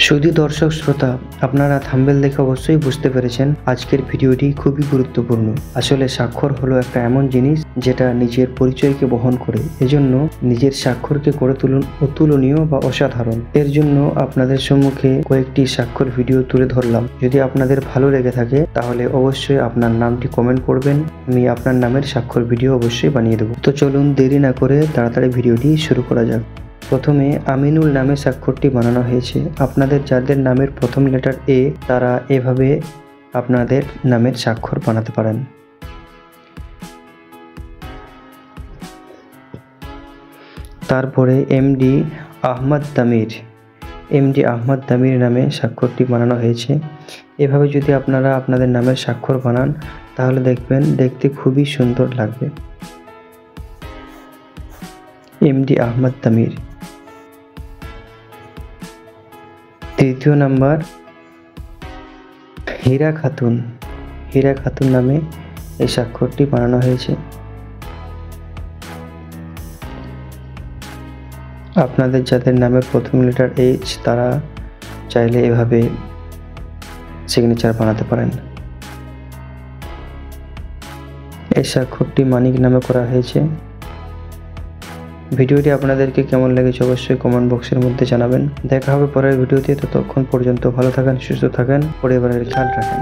শুধু দর্শক শ্রোতা, আপনারা থাম্বনেল দেখে অবশ্যই বুঝতে পেরেছেন আজকের ভিডিওটি খুবই গুরুত্বপূর্ণ। আসলে স্বাক্ষর হলো একটা এমন জিনিস যেটা নিজের পরিচয়কে বহন করে। এজন্য নিজের স্বাক্ষরকে করে তুলুন অতুলনীয় বা অসাধারণ। এর জন্য আপনাদের সম্মুখে কয়েকটি স্বাক্ষর ভিডিও তুলে ধরলাম। যদি আপনাদের ভালো লেগে থাকে তাহলে অবশ্যই আপনার নামটি কমেন্ট করবেন, আমি আপনার নামের স্বাক্ষর ভিডিও অবশ্যই বানিয়ে দেবো। তো চলুন দেরি না করে তাড়াতাড়ি ভিডিওটি শুরু করা যাক। প্রথমে আমিনুল নামে স্বাক্ষরটি বানানো হয়েছে। আপনাদের যাদের নামের প্রথম লেটার এ, তারা এভাবে আপনাদের নামের স্বাক্ষর বানাতে পারেন। তারপরে এমডি আহমদ তামির নামে স্বাক্ষরটি বানানো হয়েছে। এভাবে যদি আপনারা আপনাদের নামের স্বাক্ষর বানান তাহলে দেখবেন দেখতে খুবই সুন্দর লাগবে। এমডি আহমদ তামির। তৃতীয় নাম্বার হীরা খাতুন নামে এই স্বাক্ষরটি বানানো হয়েছে। আপনাদের যাদের নামের প্রথম লেটার এইচ, তারা চাইলে এভাবে সিগনেচার বানাতে পারেন। এই স্বাক্ষরটি মানিক নামে করা হয়েছে। ভিডিওটি আপনাদেরকে কেমন লেগেছে অবশ্যই কমেন্ট বক্সের মধ্যে জানাবেন। দেখা হবে পরের ভিডিওতে। ততক্ষণ পর্যন্ত ভালো থাকেন, সুস্থ থাকেন, পরিবারের খেয়াল রাখেন।